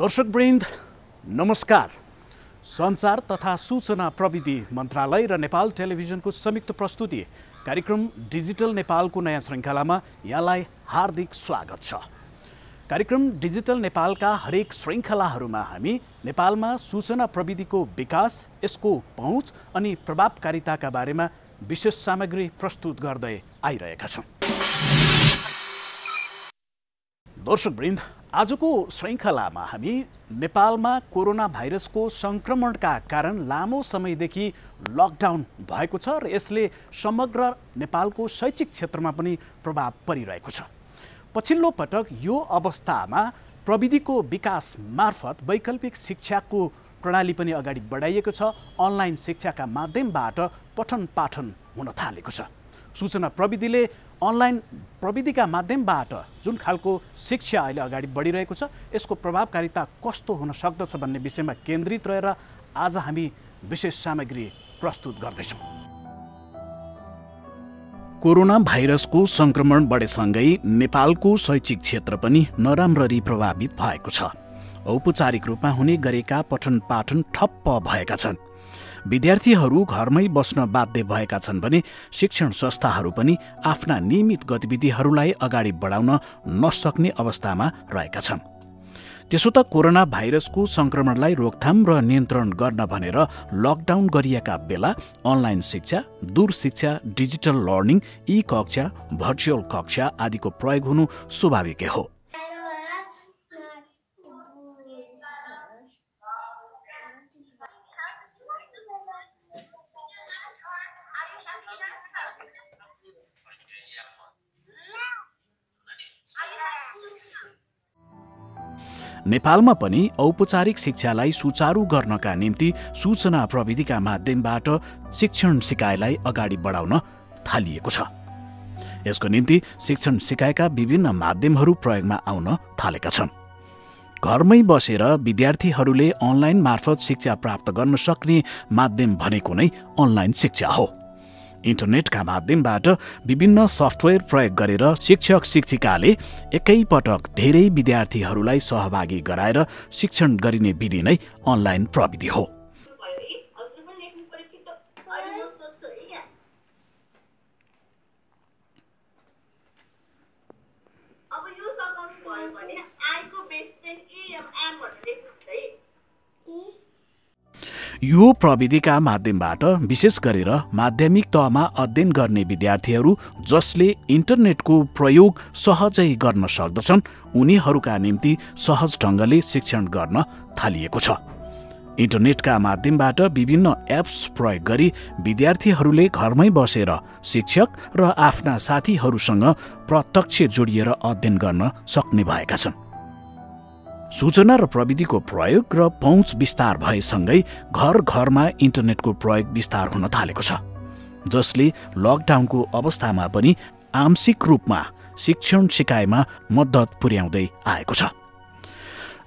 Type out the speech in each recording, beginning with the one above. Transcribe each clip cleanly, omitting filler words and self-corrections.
दर्शकवृन्द नमस्कार। सञ्चार तथा सूचना प्रविधि मन्त्रालय र नेपाल टेलिभिजनको संयुक्त प्रस्तुति कार्यक्रम डिजिटल नेपालको नयाँ श्रृङ्खलामा यहाँलाई हार्दिक स्वागत छ। कार्यक्रम डिजिटल नेपालका हरेक श्रृङ्खलाहरूमा हामी नेपालमा सूचना प्रविधिको विकास, यसको पहुँच अनि प्रभावकारिताका बारेमा विशेष सामग्री प्रस्तुत गर्दै आइरहेका छौँ। दर्शकवृन्द, आजको श्रृङ्खलामा हामी नेपालमा कोरोना भाइरसको सङ्क्रमणका कारण लामो समयदेखि लकडाउन भएको छ र यसले समग्र नेपालको शैक्षिक क्षेत्रमा पनि प्रभाव परिरहेको छ। पछिल्लो पटक यो अवस्थामा प्रविधिको विकास मार्फत वैकल्पिक शिक्षाको प्रणाली पनि अगाडि बढाइएको छ। अनलाइन शिक्षाका माध्यमबाट पठन पाठन हुन थालेको छ। सूचना प्रविधिले अनलाइन प्रविधिका माध्यमबाट जुन खालको शिक्षा अहिले अगाडि बढिरहेको छ, यसको प्रभावकारिता कस्तो हुन सक्दछ भन्ने विषयमा केन्द्रित रहेर आज हामी विशेष सामग्री प्रस्तुत गर्दैछौँ। कोरोना भाइरसको सङ्क्रमण बढेसँगै नेपालको शैक्षिक क्षेत्र पनि नराम्ररी प्रभावित भएको छ। औपचारिक रूपमा हुने गरेका पठन पाठन ठप्प भएका छन्। विद्यार्थीहरू घरमै बस्न बाध्य भएका छन् भने शिक्षण संस्थाहरू पनि आफ्ना नियमित गतिविधिहरूलाई अगाडि बढाउन नसक्ने अवस्थामा रहेका छन्। त्यसो त कोरोना भाइरसको सङ्क्रमणलाई रोकथाम र नियन्त्रण गर्न भनेर लकडाउन गरिएका बेला अनलाइन शिक्षा, दूर शिक्षा, डिजिटल लर्निङ, ई कक्षा, भर्चुअल कक्षा आदिको प्रयोग हुनु स्वाभाविकै हो। नेपालमा पनि औपचारिक शिक्षालाई सुचारू गर्नका निम्ति सूचना प्रविधिका माध्यमबाट शिक्षण सिकाइलाई अगाडि बढाउन थालिएको छ। यसको निम्ति शिक्षण सिकाइका विभिन्न माध्यमहरू प्रयोगमा आउन थालेका छन्। घरमै बसेर विद्यार्थीहरूले अनलाइन मार्फत शिक्षा प्राप्त गर्न सक्ने माध्यम भनेको नै अनलाइन शिक्षा हो। इन्टरनेटका माध्यमबाट विभिन्न सफ्टवेयर प्रयोग गरेर शिक्षक शिक्षिकाले एकैपटक धेरै विद्यार्थीहरूलाई सहभागी गराएर शिक्षण गरिने विधि नै अनलाइन प्रविधि हो। यो प्रविधिका माध्यमबाट विशेष गरेर माध्यमिक तहमा अध्ययन गर्ने विद्यार्थीहरू जसले इन्टरनेटको प्रयोग सहजै गर्न सक्दछन्, उनीहरूका निम्ति सहज ढङ्गले शिक्षण गर्न थालिएको छ। इन्टरनेटका माध्यमबाट विभिन्न एप्स प्रयोग गरी विद्यार्थीहरूले घरमै बसेर शिक्षक र आफ्ना साथीहरूसँग प्रत्यक्ष जोडिएर अध्ययन गर्न सक्ने भएका छन्। सूचना र प्रविधिको प्रयोग र पहुँच विस्तार भएसँगै घर घरमा इन्टरनेटको प्रयोग विस्तार हुन थालेको छ, जसले लकडाउनको अवस्थामा पनि आंशिक रूपमा शिक्षण सिकाइमा मद्दत पुर्याउँदै आएको छ।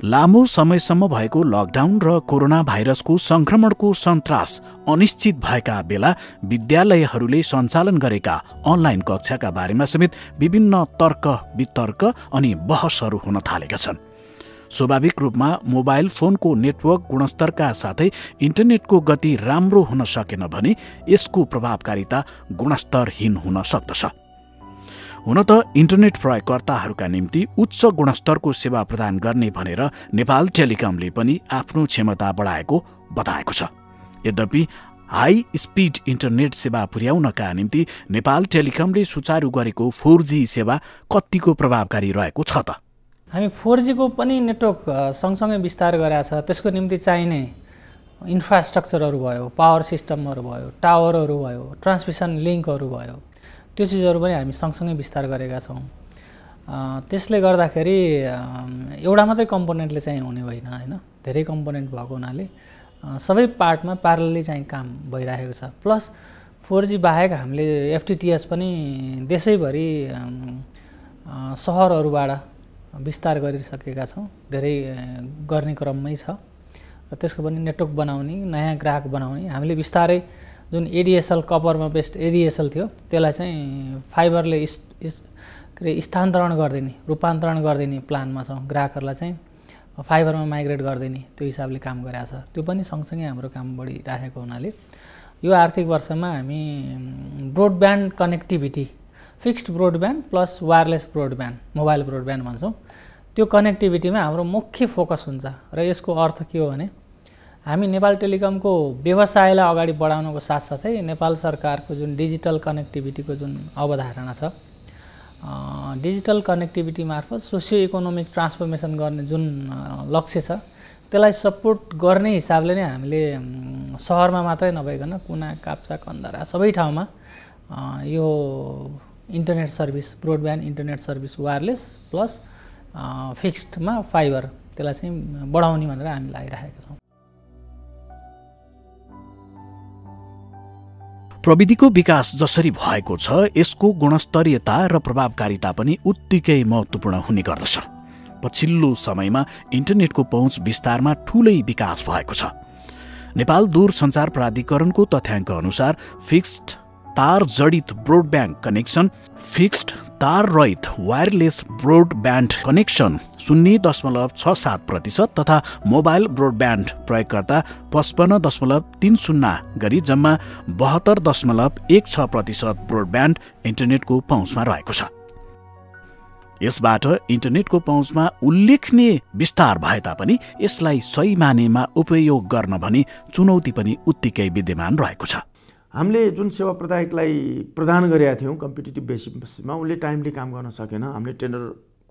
लामो समयसम्म भएको लकडाउन र कोरोना भाइरसको सङ्क्रमणको सन्तास अनिश्चित भएका बेला विद्यालयहरूले सञ्चालन गरेका अनलाइन कक्षाका बारेमा समेत विभिन्न तर्क वितर्क अनि बहसहरू हुन थालेका छन्। स्वाभाविक रूपमा मोबाइल फोनको नेटवर्क गुणस्तरका साथै इन्टरनेटको गति राम्रो हुन सकेन भने यसको प्रभावकारिता गुणस्तरहीन हुन सक्दछ। हुन त इन्टरनेट प्रयोगकर्ताहरूका निम्ति उच्च गुणस्तरको सेवा प्रदान गर्ने भनेर नेपाल टेलिकमले पनि आफ्नो क्षमता बढाएको बताएको छ। यद्यपि हाई स्पिड इन्टरनेट सेवा पुर्याउनका निम्ति नेपाल टेलिकमले सुचारू गरेको 4G सेवा कतिको प्रभावकारी रहेको छ त? हामी 4G को पनि नेटवर्क सँगसँगै विस्तार गरेका छ। त्यसको निम्ति चाहिने इन्फ्रास्ट्रक्चरहरू भयो, पावर सिस्टमहरू भयो, टावरहरू भयो, ट्रान्समिसन लिङ्कहरू भयो, त्यो चिजहरू पनि हामी सँगसँगै विस्तार गरेका छौँ। त्यसले गर्दाखेरि एउटा मात्रै कम्पोनेन्टले चाहिँ हुने होइन, धेरै कम्पोनेन्ट भएको हुनाले सबै पार्टमा प्यारलली चाहिँ काम भइरहेको छ। प्लस 4G बाहेक हामीले FTTH पनि देशैभरि सहरहरूबाट विस्तार गरिसकेका छौँ। धेरै गर्ने क्रममै छ र त्यसको पनि नेटवर्क बनाउने, नयाँ ग्राहक बनाउने। हामीले बिस्तारै जुन ADSL कपरमा बेस्ड ADSL थियो त्यसलाई चाहिँ फाइबरले रूपान्तरण गरिदिने प्लानमा छौँ। ग्राहकहरूलाई चाहिँ फाइबरमा माइग्रेट गरिदिने त्यो हिसाबले काम गरिरहेछ। त्यो पनि सँगसँगै हाम्रो काम बढिरहेको हुनाले यो आर्थिक वर्षमा हामी broadband connectivity, fixed broadband plus wireless broadband, mobile broadband भन्छौँ, त्यो कनेक्टिभिटीमा हाम्रो मुख्य फोकस हुन्छ। र यसको अर्थ के हो भने हामी नेपाल टेलिकमको व्यवसायलाई अगाडि बढाउनको साथसाथै नेपाल सरकारको जुन डिजिटल कनेक्टिभिटीको जुन अवधारणा छ, डिजिटल कनेक्टिभिटी मार्फत सोसियो इकोनोमिक ट्रान्सफर्मेसन गर्ने जुन लक्ष्य छ त्यसलाई सपोर्ट गर्ने हिसाबले नै हामीले सहरमा मात्रै नभइकन कुना काप्चा कन्दरा सबै ठाउँमा यो internet service, broadband internet service wireless plus फिक्स्डमा फाइबर त्यसलाई चाहिँ बढाउने भनेर हामी लागिरहेका छौँ। प्रविधिको विकास जसरी भएको छ यसको गुणस्तरीयता र प्रभावकारिता पनि उत्तिकै महत्त्वपूर्ण हुने गर्दछ। पछिल्लो समयमा इन्टरनेटको पहुँच विस्तारमा ठूलै विकास भएको छ। नेपाल दूरसञ्चार प्राधिकरणको तथ्याङ्क अनुसार फिक्स्ड तार जडित ब्रोडब्यान्ड कनेक्सन, फिक्स्ड तार रहित वायरलेस ब्रोडब्यान्ड कनेक्सन 0.67% तथा मोबाइल ब्रोडब्यान्ड प्रयोगकर्ता 55.30 गरी जम्मा 72.16% ब्रोडब्यान्ड इन्टरनेटको पहुँचमा रहेको छ। यसबाट इन्टरनेटको पहुँचमा उल्लेखनीय विस्तार भए तापनि यसलाई सही मानेमा उपयोग गर्न भने चुनौती पनि उत्तिकै विद्यमान रहेको छ। हामीले जुन सेवा प्रदायकलाई प्रदान गरेका थियौँ कम्पिटिटिभ बेसिसमा, उसले टाइमली काम गर्न सकेन। हामीले टेन्डर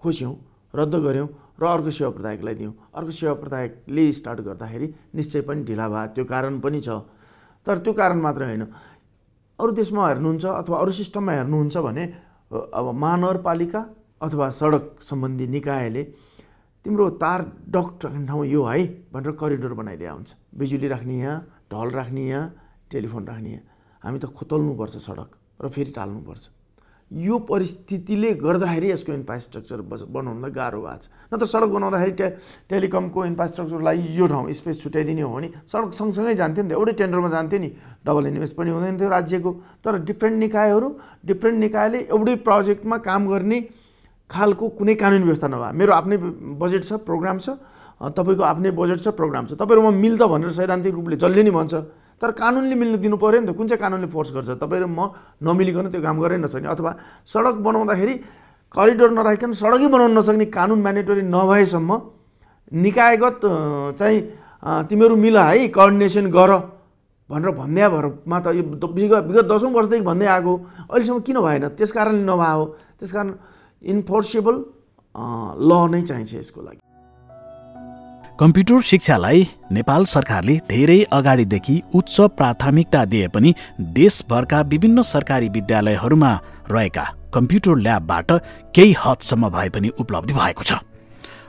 खोज्यौँ, रद्द गऱ्यौँ र अर्को सेवा प्रदायकलाई दियौँ। अर्को सेवा प्रदायकले स्टार्ट गर्दाखेरि निश्चय पनि ढिला भयो, त्यो कारण पनि छ। तर त्यो कारण मात्र होइन, अरू देशमा हेर्नुहुन्छ अथवा अरू सिस्टममा हेर्नुहुन्छ भने अब महानगरपालिका अथवा सडक सम्बन्धी निकायले तिम्रो तार डक्ट राख्ने ठाउँ यो है भनेर करिडोर बनाइदिया हुन्छ। बिजुली राख्ने यहाँ, ढल राख्ने यहाँ, टेलिफोन राख्ने यहाँ। हामी त खोतल्नुपर्छ सडक र फेरि टाल्नुपर्छ। यो परिस्थितिले गर्दाखेरि यसको इन्फ्रास्ट्रक्चर बनाउनलाई गाह्रो भएको छ। नत्र सडक बनाउँदाखेरि टेलिकमको इन्फ्रास्ट्रक्चरलाई यो ठाउँ स्पेस छुट्याइदिने हो भने सडक सँगसँगै जान्थ्यो नि त, एउटै टेन्डरमा जान्थ्यो नि, डबल इन्भेस्ट पनि हुँदैन थियो राज्यको। तर डिफ्रेन्ट निकायले एउटै प्रोजेक्टमा काम गर्ने खालको कुनै कानुनी व्यवस्था नभए, मेरो आफ्नै बजेट छ, प्रोग्राम छ, तपाईँको आफ्नै बजेट छ, प्रोग्राम छ, तपाईँहरूमा मिल्छ भनेर सैद्धान्तिक रूपले जसले नि भन्छ, तर कानुनले मिल्न दिनु पऱ्यो नि त। कुन चाहिँ कानुनले फोर्स गर्छ? तपाईँ र म नमिलिकन त्यो काम गरेर नसक्ने, अथवा सडक बनाउँदाखेरि करिडोर नराखिकन सडकै बनाउन नसक्ने कानुन म्यान्डेटरी नभएसम्म निकायगत चाहिँ तिमीहरू मिल है, कोअर्डिनेसन गर भनेर भन्ने भरमा त यो विगत 10औं वर्षदेखि भन्दै आएको, अहिलेसम्म किन भएन? त्यस कारणले नभए हो। त्यस कारण इन्फोर्सेबल ल नै चाहिन्छ यसको लागि। कम्प्युटर शिक्षालाई नेपाल सरकारले धेरै अगाडिदेखि उच्च प्राथमिकता दिए पनि देशभरका विभिन्न सरकारी विद्यालयहरूमा रहेका कम्प्युटर ल्याबबाट केही हदसम्म भए पनि उपलब्धि भएको छ।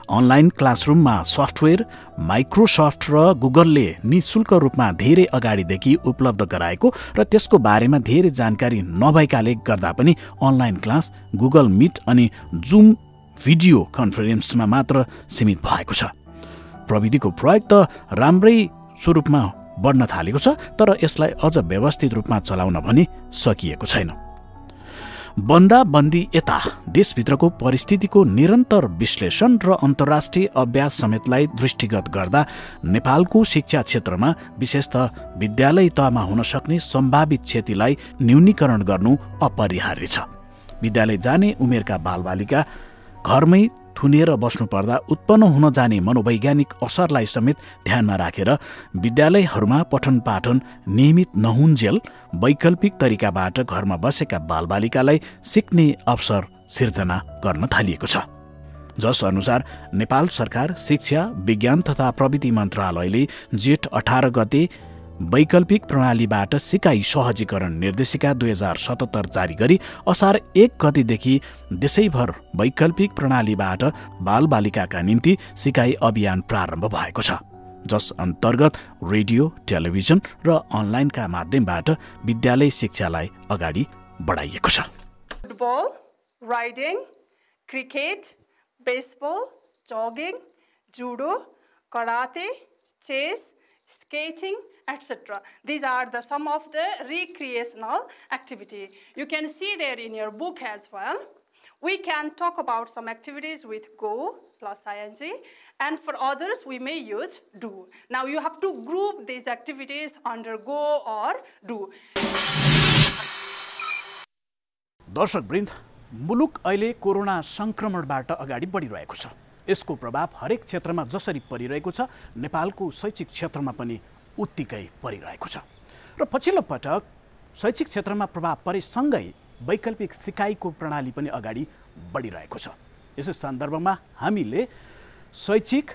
अनलाइन क्लासरुममा सफ्टवेयर माइक्रोसफ्ट र गुगलले निःशुल्क रूपमा धेरै अगाडिदेखि उपलब्ध गराएको र त्यसको बारेमा धेरै जानकारी नभएकाले गर्दा पनि अनलाइन क्लास गुगल मिट अनि जुम भिडियो कन्फरेन्समा मात्र सीमित भएको छ। प्रविधिको प्रयोग त राम्रै स्वरूपमा बढ्न थालेको छ, तर यसलाई अझ व्यवस्थित रूपमा चलाउन भने सकिएको छैन। बन्दाबन्दी यता देशभित्रको परिस्थितिको निरन्तर विश्लेषण र अन्तर्राष्ट्रिय अभ्यास समेतलाई दृष्टिगत गर्दा नेपालको शिक्षा क्षेत्रमा विशेषतः विद्यालय तहमा हुन सक्ने सम्भावित क्षतिलाई न्यूनीकरण गर्नु अपरिहार्य छ। विद्यालय जाने उमेरका बालबालिका घरमै थुनेर बस्नुपर्दा उत्पन्न हुन जाने मनोवैज्ञानिक असरलाई समेत ध्यानमा राखेर विद्यालयहरूमा पठन पाठन नियमित नहुन्जेल वैकल्पिक तरिकाबाट घरमा बसेका बालबालिकालाई सिक्ने अवसर सिर्जना गर्न थालिएको छ। जस अनुसार नेपाल सरकार शिक्षा विज्ञान तथा प्रविधि मन्त्रालयले जेठ 18 गते वैकल्पिक प्रणालीबाट सिकाइ सहजीकरण निर्देशिका 2077 जारी गरी असार 1 गतेदेखि देशैभर वैकल्पिक प्रणालीबाट बालबालिकाका निम्ति सिकाइ अभियान प्रारम्भ भएको छ, जस अन्तर्गत रेडियो, टेलिभिजन र अनलाइनका माध्यमबाट विद्यालय शिक्षालाई अगाडि बढाइएको छ। Football, riding, cricket, baseball, jogging, judo, karate, chess, skating, etc. These are some of the recreational activity. You can see there in your book as well. we can talk about some activities with go plus ing, and for others we may use do. Now you have to group these activities under go or do. दर्शकवृन्द, मुलुक अहिले corona संक्रमणबाट अगाडि बढिरहेको छ। यसको प्रभाव हरेक क्षेत्रमा जसरी परिरहेको छ, नेपालको शैक्षिक क्षेत्रमा पनि उत्तिकै परिरहेको छ। र पछिल्लो पटक शैक्षिक क्षेत्रमा प्रभाव परेसँगै वैकल्पिक सिकाइको प्रणाली पनि अगाडि बढिरहेको छ। यसै सन्दर्भमा हामीले शैक्षिक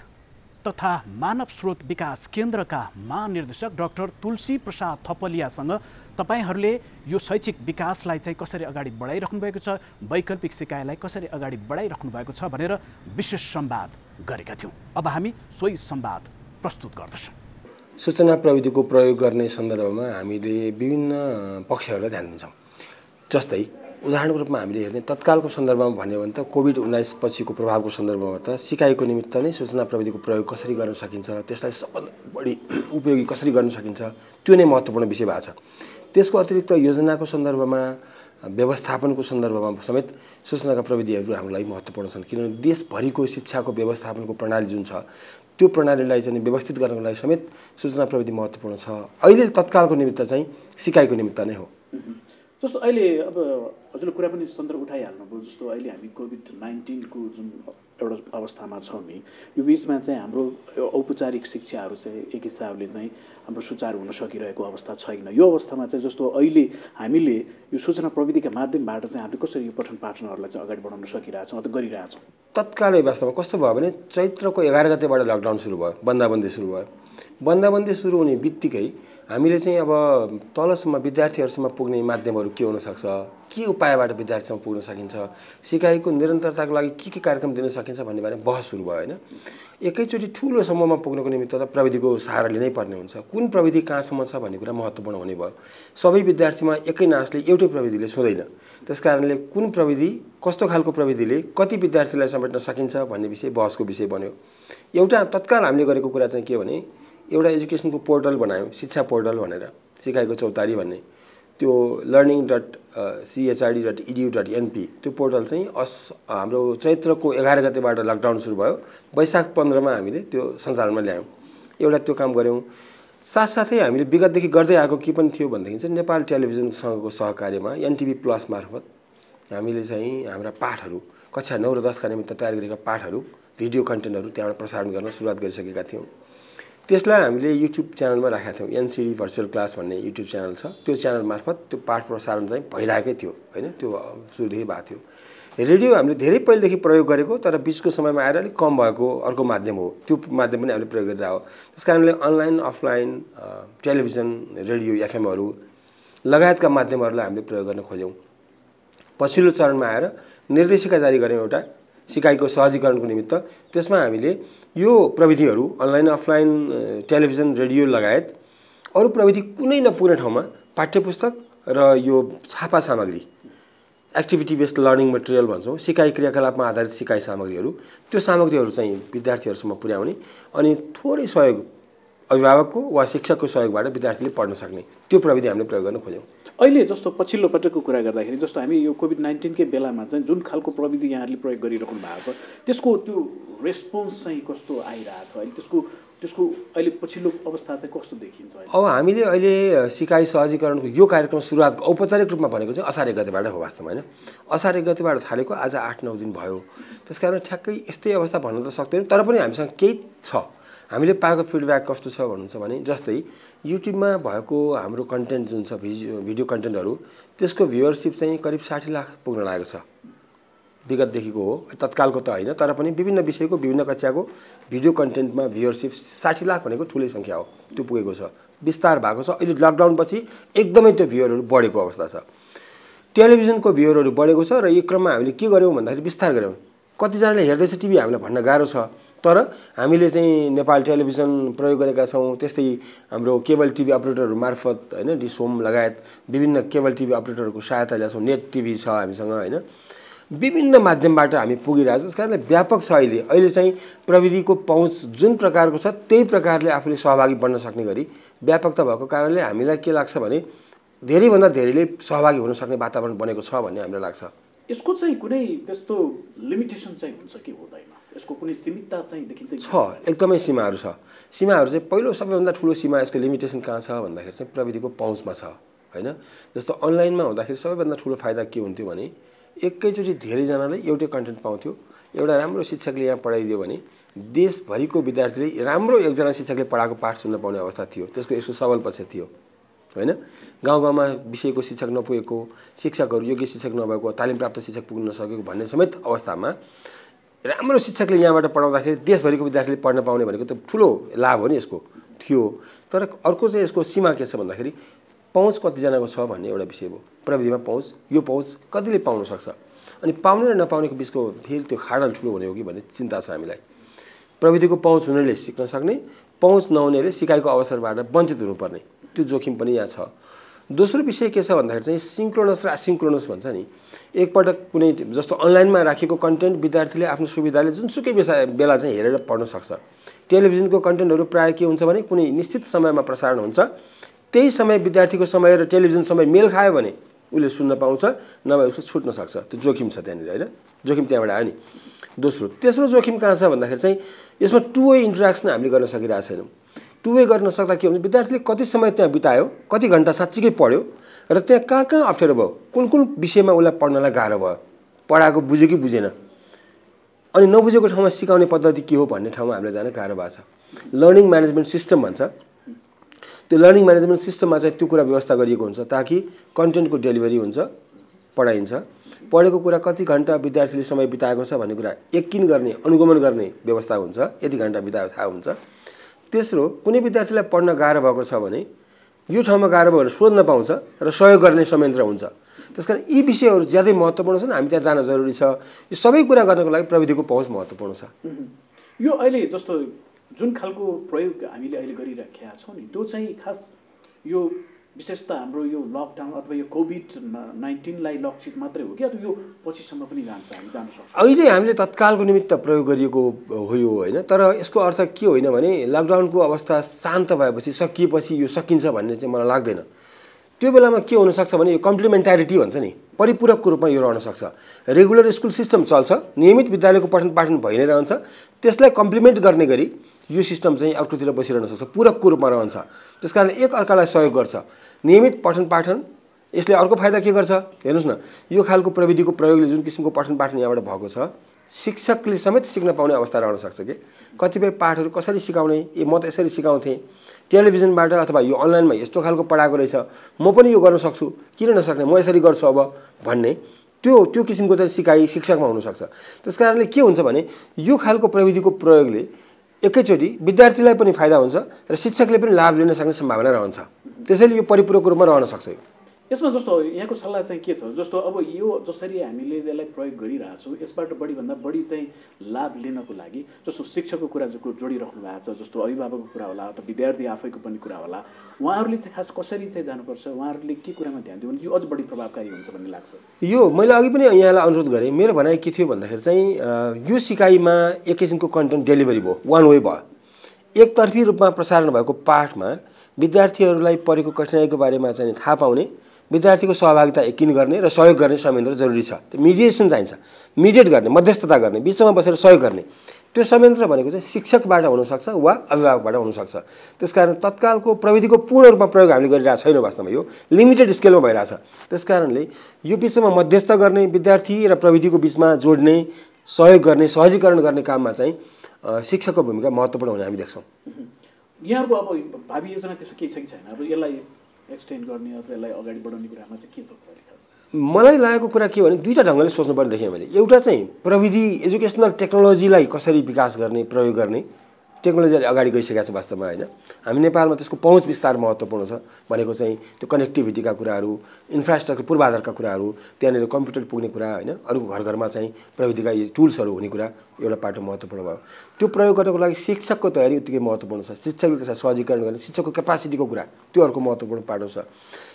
तथा मानव स्रोत विकास केन्द्रका महानिर्देशक डाक्टर तुलसी प्रसाद थपलियासँग तपाईहरूले यो शैक्षिक विकासलाई चाहिँ कसरी अगाडि बढाइराख्नु भएको छ, वैकल्पिक सिकाइलाई कसरी अगाडि बढाइराख्नु भएको छ भनेर विशेष संवाद गरेका थियौँ। अब हामी सोही संवाद प्रस्तुत गर्दछौँ। सूचना प्रविधिको प्रयोग गर्ने सन्दर्भमा हामीले विभिन्न पक्षहरूलाई ध्यान दिन्छौँ। जस्तै उदाहरणको रूपमा हामीले हेर्ने तत्कालको सन्दर्भमा भन्यो भने त कोभिड-19 पछिको प्रभावको सन्दर्भमा त सिकाइको निमित्त नै सूचना प्रविधिको प्रयोग कसरी गर्न सकिन्छ, त्यसलाई सबभन्दा बढी उपयोगी कसरी गर्न सकिन्छ, त्यो नै महत्त्वपूर्ण विषय भएको छ। त्यसको अतिरिक्त योजनाको सन्दर्भमा, व्यवस्थापनको सन्दर्भमा समेत सूचनाका प्रविधिहरू हाम्रो लागि महत्त्वपूर्ण छन्। किनभने देशभरिको शिक्षाको व्यवस्थापनको प्रणाली जुन छ, त्यो प्रणालीलाई चाहिँ व्यवस्थित गर्नको लागि समेत सूचना प्रविधि महत्त्वपूर्ण छ। अहिले तत्कालको निमित्त चाहिँ सिकाइको निमित्त नै हो। जस्तो अहिले अब हजुरले कुरा पनि सन्दर्भ उठाइहाल्नुभयो। जस्तो अहिले हामी कोभिड-19 को जुन एउटा अवस्थामा छौँ नि, यो बिचमा चाहिँ हाम्रो औपचारिक शिक्षाहरू चाहिँ एक हिसाबले चाहिँ हाम्रो सुचारू हुन सकिरहेको अवस्था छैन। यो अवस्थामा चाहिँ जस्तो अहिले हामीले यो सूचना प्रविधिका माध्यमबाट चाहिँ हामीले कसरी यो पठन पाठनहरूलाई चाहिँ अगाडि बढाउन सकिरहेछौँ अथवा गरिरहेछौँ? तत्काल अवस्थामा कस्तो भयो भने चैत्रको 11 गतेबाट लकडाउन सुरु भयो, बन्दाबन्दी सुरु भयो। बन्दाबन्दी सुरु हुने बित्तिकै हामीले चाहिँ अब तलसम्म विद्यार्थीहरूसम्म पुग्ने माध्यमहरू के हुनसक्छ, के उपायबाट विद्यार्थीसम्म पुग्न सकिन्छ, सिकाइको निरन्तरताको लागि के कार्यक्रम दिन सकिन्छ भन्ने बारेमा बहस सुरु भयो होइन। एकैचोटि ठुलो समूहमा पुग्नको निमित्त त प्रविधिको सहारा लिनै पर्ने हुन्छ। कुन प्रविधि कहाँसम्म छ भन्ने कुरा महत्त्वपूर्ण हुने भयो। सबै विद्यार्थीमा एकै नासले एउटै प्रविधिले छुँदैन। त्यसकारणले कुन प्रविधि, कस्तो खालको प्रविधिले कति विद्यार्थीलाई समेट्न सकिन्छ भन्ने विषय बहसको विषय बन्यो। एउटा तत्काल हामीले गरेको कुरा चाहिँ के भने एउटा एजुकेसनको पोर्टल बनायौँ, शिक्षा पोर्टल भनेर, सिकाइको चौतारी भन्ने। त्यो learning.chrd.edu.np त्यो पोर्टल चाहिँ हाम्रो चैत्रको 11 गतेबाट लकडाउन सुरु भयो। वैशाख 15 मा हामीले त्यो सञ्चालनमा ल्यायौँ। एउटा त्यो काम गऱ्यौँ। साथसाथै हामीले विगतदेखि गर्दै आएको के पनि थियो भनेदेखि चाहिँ नेपाल टेलिभिजनसँगको सहकार्यमा एनटिभी प्लस मार्फत हामीले चाहिँ हाम्रा पाठहरू कक्षा 9 र 10 का निमित्त तयार गरेका पाठहरू, भिडियो कन्टेन्टहरू त्यहाँबाट प्रसारण गर्न सुरुवात गरिसकेका थियौँ। त्यसलाई हामीले युट्युब च्यानलमा राखेका थियौँ। एनसिडी भर्चुअल क्लास भन्ने युट्युब च्यानल छ। त्यो च्यानल मार्फत त्यो पाठ प्रसारण चाहिँ भइरहेकै थियो होइन। त्यो सुरुदेखि भएको थियो। रेडियो हामीले धेरै पहिलेदेखि प्रयोग गरेको, तर बिचको समयमा आएर अलिक कम भएको अर्को माध्यम हो। त्यो माध्यम पनि हामीले प्रयोग गरिरहेको हो। त्यस कारणले अनलाइन, अफलाइन, टेलिभिजन, रेडियो, एफएमहरू लगायतका माध्यमहरूलाई हामीले प्रयोग गर्न खोज्यौँ। पछिल्लो चरणमा आएर निर्देशिका जारी गऱ्यौँ एउटा सिकाइको सहजीकरणको निमित्त। त्यसमा हामीले यो प्रविधिहरू अनलाइन, अफलाइन, टेलिभिजन, रेडियो लगायत अरू प्रविधि कुनै नपुग्ने ठाउँमा पाठ्यपुस्तक र यो छापा सामग्री, एक्टिभिटी बेस्ड लर्निङ मटेरियल भन्छौँ, सिकाइ क्रियाकलापमा आधारित सिकाइ सामग्रीहरू, त्यो सामग्रीहरू चाहिँ विद्यार्थीहरूसम्म पुर्याउने अनि थोरै सहयोग अभिभावकको वा शिक्षकको सहयोगबाट विद्यार्थीले पढ्न सक्ने त्यो प्रविधि हामीले प्रयोग गर्न खोज्यौँ। अहिले जस्तो पछिल्लो पटकको कुरा गर्दाखेरि जस्तो हामी यो कोभिड-19 कै बेलामा चाहिँ जुन खालको प्रविधि यहाँहरूले प्रयोग गरिराख्नु भएको छ, त्यसको त्यो रेस्पोन्स चाहिँ कस्तो आइरहेछ अहिले, त्यसको अहिले पछिल्लो अवस्था चाहिँ कस्तो देखिन्छ? अब हामीले अहिले सिकाइ सहजीकरणको यो कार्यक्रम सुरुवात औपचारिक रूपमा भनेको चाहिँ असार 1 गतेबाट हो वास्तवमा होइन। असार 1 गतेबाट थालेको आज 8-9 दिन भयो। त्यसकारण ठ्याक्कै यस्तै अवस्था भन्न त सक्दैन, तर पनि हामीसँग केही छ। हामीले पाएको फिडब्याक कस्तो छ भन्नुहुन्छ भने जस्तै युट्युबमा भएको हाम्रो कन्टेन्ट जुन छ, भिडियो कन्टेन्टहरू, त्यसको भ्युअरसिप चाहिँ करिब 60 लाख पुग्न लागेको छ। विगतदेखिको हो, तत्कालको त होइन, तर पनि विभिन्न विषयको विभिन्न कक्षाको भिडियो कन्टेन्टमा भ्युअरसिप 60 लाख भनेको ठुलै सङ्ख्या हो। त्यो पुगेको छ, विस्तार भएको छ। अहिले लकडाउनपछि एकदमै त्यो भ्युअरहरू बढेको अवस्था छ। टेलिभिजनको भ्युअरहरू बढेको छ र यो क्रममा हामीले के गर्यौँ भन्दाखेरि विस्तार गऱ्यौँ। कतिजनाले हेर्दैछ टिभी हामीलाई भन्न गाह्रो छ, तर हामीले चाहिँ नेपाल टेलिभिजन प्रयोग गरेका छौँ। त्यस्तै हाम्रो केबल टिभी अपरेटरहरू मार्फत होइन, डिस होम लगायत विभिन्न केबल टिभी अपरेटरहरूको सहायता लिएका छौँ। नेट टिभी छ हामीसँग होइन। विभिन्न माध्यमबाट हामी पुगिरहेको छ। त्यस कारणले व्यापक छ। अहिले चाहिँ प्रविधिको पहुँच जुन प्रकारको छ त्यही प्रकारले आफूले सहभागी बन्न सक्ने गरी व्यापकता भएको कारणले हामीलाई के लाग्छ भने धेरैभन्दा धेरैले सहभागी हुन सक्ने वातावरण बनेको छ भन्ने हामीलाई लाग्छ। यसको चाहिँ कुनै त्यस्तो लिमिटेसन चाहिँ हुन्छ कि हुँदैन? यसको कुनै सीमितता चाहिँ देखिन्छ? छ, एकदमै सीमाहरू छ। सीमाहरू चाहिँ पहिलो सबैभन्दा ठुलो सीमा यसको लिमिटेसन कहाँ छ भन्दाखेरि चाहिँ प्रविधिको पहुँचमा छ हैन। जस्तो अनलाइनमा हुँदाखेरि सबैभन्दा ठुलो फाइदा के हुन्थ्यो भने एकैचोटि धेरैजनाले एउटै कन्टेन्ट पाउँथ्यो। एउटा राम्रो शिक्षकले यहाँ पढाइदियो भने देशभरिको विद्यार्थीले राम्रो एकजना शिक्षकले पढाएको पाठ सुन्न पाउने अवस्था थियो। त्यसको यसो सबल पक्ष थियो हैन। गाउँ गाउँमा विषयको शिक्षक नपुगेको, शिक्षकहरू योग्य शिक्षक नभएको, तालिम प्राप्त शिक्षक पुग्न नसकेको भन्ने समेत अवस्थामा राम्रो शिक्षकले यहाँबाट पढाउँदाखेरि देशभरिको विद्यार्थीले पढ्न पाउने भनेको त ठुलो लाभ हो नि यसको थियो। तर अर्को चाहिँ यसको सीमा के छ भन्दाखेरि पहुँच कतिजनाको छ भन्ने एउटा विषय हो। प्रविधिमा पहुँच, यो पहुँच कतिले पाउन सक्छ अनि पाउने र नपाउनेको बिचको फेरि त्यो खाडल ठुलो हुने हो कि भन्ने चिन्ता छ हामीलाई। प्रविधिको पहुँच हुनेले सिक्न सक्ने, पहुँच नहुनेले सिकाइको अवसरबाट वञ्चित हुनुपर्ने, त्यो जोखिम पनि यहाँ छ। दोस्रो विषय के छ भन्दाखेरि चाहिँ सिङ्क्रोनस र एसिङ्क्रोनस भन्छ नि। एकपटक कुनै जस्तो अनलाइनमा राखेको कन्टेन्ट विद्यार्थीले आफ्नो सुविधाले जुनसुकै बेला चाहिँ हेरेर पढ्न सक्छ। टेलिभिजनको कन्टेन्टहरू प्रायः के हुन्छ भने कुनै निश्चित समयमा प्रसारण हुन्छ, त्यही समय विद्यार्थीको समय र टेलिभिजन समय मेल खायो भने उसले सुन्न पाउँछ, नभए उसको छुट्न सक्छ। त्यो जोखिम छ त्यहाँनिर हैन। जोखिम त्यहाँबाट आयो नि। तेस्रो जोखिम कहाँ छ भन्दाखेरि चाहिँ यसमा टु वे इन्टरेक्सन हामीले गर्न सकिरहेको छैनौँ। टु वे गर्न सक्दा के हुन्छ, विद्यार्थीले कति समय त्यहाँ बितायो, कति घन्टा साँच्चीकै पढ्यो र त्यहाँ कहाँ कहाँ अप्ठ्यारो भयो, कुन कुन विषयमा उसलाई पढ्नलाई गाह्रो भयो, पढाएको बुझ्यो कि बुझेन, अनि नबुझेको ठाउँमा सिकाउने पद्धति के हो भन्ने ठाउँमा हामीलाई जान गाह्रो भएको छ। लर्निङ म्यानेजमेन्ट सिस्टम भन्छ। त्यो लर्निङ म्यानेजमेन्ट सिस्टममा चाहिँ त्यो कुरा व्यवस्था गरिएको हुन्छ ताकि कन्टेन्टको डेलिभरी हुन्छ, पढाइन्छ, पढेको कुरा कति घन्टा विद्यार्थीले समय बिताएको छ भन्ने कुरा यकिन गर्ने, अनुगमन गर्ने व्यवस्था हुन्छ, यति घन्टा बिताएको थाहा हुन्छ। तेस्रो, कुनै विद्यार्थीलाई पढ्न गाह्रो भएको छ भने यो ठाउँमा गाह्रो भयो भने सोध्न पाउँछ र सहयोग गर्ने संयन्त्र हुन्छ। त्यसकारण यी विषयहरू ज्यादै महत्त्वपूर्ण छन्, हामी त्यहाँ जान जरुरी छ। यो सबै कुरा गर्नको लागि प्रविधिको पहुँच महत्त्वपूर्ण छ। यो अहिले जस्तो जुन खालको प्रयोग हामीले अहिले गरिराखेका छौँ नि, त्यो चाहिँ खास यो विशेषतः हाम्रो यो लकडाउन अथवा यो कोभिड-19लाई लक्षित मात्रै हो कि अथवा यो पछिसम्म पनि हामी जान सक्छौँ? अहिले हामीले तत्कालको निमित्त प्रयोग गरिएको हो यो होइन। तर यसको अर्थ के होइन भने लकडाउनको अवस्था शान्त भएपछि सकिएपछि यो सकिन्छ भन्ने चाहिँ मलाई लाग्दैन। त्यो बेलामा के हुनसक्छ भने यो कम्प्लिमेन्टारिटी भन्छ नि, परिपूरकको रूपमा यो रहन सक्छ। रेगुलर स्कुल सिस्टम चल्छ, नियमित विद्यालयको पठन पाठन भइ नै रहन्छ, त्यसलाई कम्प्लिमेन्ट गर्ने गरी यो सिस्टम चाहिँ अर्कोतिर बसिरहन सक्छ, पूरकको रूपमा रहन्छ। त्यसकारण एक अर्कालाई सहयोग गर्छ नियमित पठन पाठन। यसले अर्को फाइदा के गर्छ हेर्नुहोस् न, यो खालको प्रविधिको प्रयोगले जुन किसिमको पठन पाठन यहाँबाट भएको छ, शिक्षकले समेत सिक्न पाउने अवस्था रहन सक्छ कि कतिपय पाठहरू कसरी सिकाउने, म त यसरी सिकाउँथेँ, टेलिभिजनबाट अथवा यो अनलाइनमा यस्तो खालको पढाएको रहेछ, म पनि यो गर्न सक्छु, किन नसक्ने, म यसरी गर्छु अब भन्ने त्यो किसिमको चाहिँ सिकाइ शिक्षकमा हुनसक्छ। त्यस कारणले के हुन्छ भने यो खालको प्रविधिको प्रयोगले एकैचोटि विद्यार्थीलाई पनि फाइदा हुन्छ र शिक्षकले पनि लाभ लिन सक्ने सम्भावना रहन्छ। त्यसैले यो परिपूरक रूपमा रहन सक्छ। यसमा जस्तो यहाँको सल्लाह चाहिँ के छ, जस्तो अब यो जसरी हामीले यसलाई प्रयोग गरिरहेछौँ यसबाट बढीभन्दा बढी चाहिँ लाभ लिनको लागि जस्तो शिक्षकको कुरा जोडिराख्नु भएको छ, जस्तो अभिभावकको कुरा होला अथवा विद्यार्थी आफैको पनि कुरा होला, उहाँहरूले चाहिँ खास कसरी चाहिँ जानुपर्छ, उहाँहरूले के कुरामा ध्यान दियो भने यो अझ बढी प्रभावकारी हुन्छ भन्ने लाग्छ? यो मैले अघि पनि यहाँलाई अनुरोध गरेँ, मेरो भनाइ के थियो भन्दाखेरि चाहिँ यो सिकाइमा एक किसिमको कन्टेन्ट डेलिभरी भयो, वान वे भयो। एकतर्फी रूपमा प्रसारण भएको पाठमा विद्यार्थीहरूलाई परेको कठिनाइको बारेमा चाहिँ थाहा पाउने, विद्यार्थीको सहभागिता यकिन गर्ने र सहयोग गर्ने संयन्त्र जरुरी छ। त्यो मिडिएसन चाहिन्छ, मिडिएट गर्ने, मध्यस्थता गर्ने, बिचमा बसेर सहयोग गर्ने। त्यो संयन्त्र भनेको चाहिँ शिक्षकबाट हुनसक्छ वा अभिभावकबाट हुनसक्छ। त्यसकारण तत्कालको प्रविधिको पूर्ण रूपमा प्रयोग हामीले गरिरहेको छैनौँ, वास्तवमा यो लिमिटेड स्केलमा भइरहेछ। त्यसकारणले यो बिचमा मध्यस्थ गर्ने, विद्यार्थी र प्रविधिको बिचमा जोड्ने, सहयोग गर्ने, सहजीकरण गर्ने काममा चाहिँ शिक्षकको भूमिका महत्त्वपूर्ण हुने हामी देख्छौँ। यहाँको अब भावी योजना त्यसो केही छ कि छैन? अब यसलाई एक्सटेन्ड गर्ने अथवा यसलाई अगाडि बढाउने कुरामा चाहिँ के छ? मलाई लागेको कुरा के भने दुईवटा ढङ्गले सोच्नुपर्ने देखेँ मैले। एउटा चाहिँ प्रविधि एजुकेसनल टेक्नोलोजीलाई कसरी विकास गर्ने, प्रयोग गर्ने, टेक्नोलोजी अगाडि गइसकेको छ वास्तवमा होइन। हामी नेपालमा त्यसको पहुँच विस्तार महत्त्वपूर्ण छ भनेको चाहिँ त्यो कनेक्टिभिटीका कुराहरू, इन्फ्रास्ट्रक्चर पूर्वाधारका कुराहरू, त्यहाँनिर कम्प्युटर पुग्ने कुरा होइन, अरूको घर घरमा चाहिँ प्रविधिका टुल्सहरू हुने कुरा एउटा पाटो महत्त्वपूर्ण भयो। त्यो प्रयोग गर्नको लागि शिक्षकको तयारी उत्तिकै महत्त्वपूर्ण छ। शिक्षकले त्यसलाई सहजीकरण गर्ने, शिक्षकको क्यापासिटीको कुरा त्यो अर्को महत्त्वपूर्ण पाटो छ।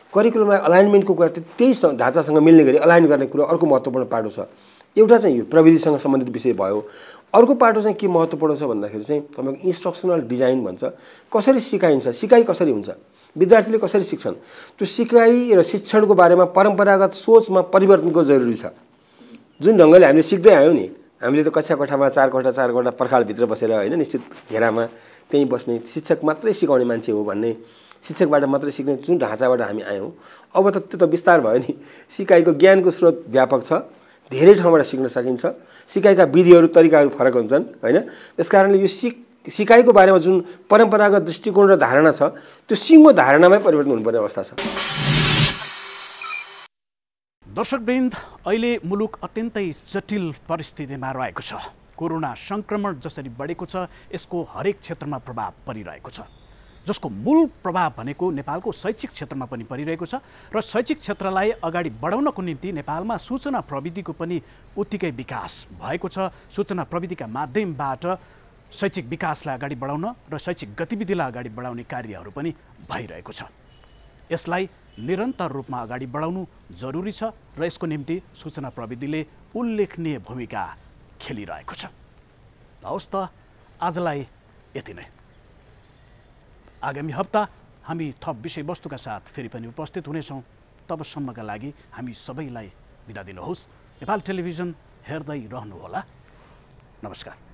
करिकुलममा अलाइनमेन्टको कुरा त्यही ढाँचासँग मिल्ने गरी अलाइन गर्ने कुरा अर्को महत्त्वपूर्ण पाटो छ। एउटा चाहिँ यो प्रविधिसँग सम्बन्धित विषय भयो। अर्को पाटो चाहिँ के महत्त्वपूर्ण छ भन्दाखेरि चाहिँ तपाईँको इन्स्ट्रक्सनल डिजाइन भन्छ, कसरी सिकाइन्छ, सिकाइ कसरी हुन्छ, विद्यार्थीले कसरी सिक्छन्, त्यो सिकाइ र शिक्षणको बारेमा परम्परागत सोचमा परिवर्तनको जरुरी छ। जुन ढङ्गले हामीले सिक्दै आयौँ नि, हामीले त कक्षा कोठामा 4 कोठा पर्खालभित्र बसेर होइन निश्चित घेरामा त्यहीँ बस्ने शिक्षक मात्रै सिकाउने मान्छे हो भन्ने शिक्षकबाट मात्रै सिक्ने जुन ढाँचाबाट हामी आयौँ, अब त त्यो त विस्तार भयो नि। सिकाइको ज्ञानको स्रोत व्यापक छ, धेरै ठाउँबाट सिक्न सकिन्छ, सिकाइका विधिहरू तरिकाहरू फरक हुन्छन् होइन। त्यसकारणले यो सिकाइको बारेमा जुन परम्परागत दृष्टिकोण र धारणा छ त्यो सिङ्गो धारणामै परिवर्तन हुनुपर्ने अवस्था छ। दर्शकवृन्द, अहिले मुलुक अत्यन्तै जटिल परिस्थितिमा रहेको छ। कोरोना सङ्क्रमण जसरी बढेको छ यसको हरेक क्षेत्रमा प्रभाव परिरहेको छ, जसको मूल प्रभाव भनेको नेपालको शैक्षिक क्षेत्रमा पनि परिरहेको छ र शैक्षिक क्षेत्रलाई अगाडि बढाउनको निम्ति नेपालमा सूचना प्रविधिको पनि उत्तिकै विकास भएको छ। सूचना प्रविधिका माध्यमबाट शैक्षिक विकासलाई अगाडि बढाउन र शैक्षिक गतिविधिलाई अगाडि बढाउने कार्यहरू पनि भइरहेको छ। यसलाई निरन्तर रूपमा अगाडि बढाउनु जरुरी छ र यसको निम्ति सूचना प्रविधिले उल्लेखनीय भूमिका खेलिरहेको छ। हवस् त, आजलाई यति नै। आगामी हप्ता हामी थप विषयवस्तुका साथ फेरि पनि उपस्थित हुनेछौँ। तबसम्मका लागि हामी सबैलाई बिदा दिनुहोस्। नेपाल टेलिभिजन हेर्दै रहनुहोला। नमस्कार।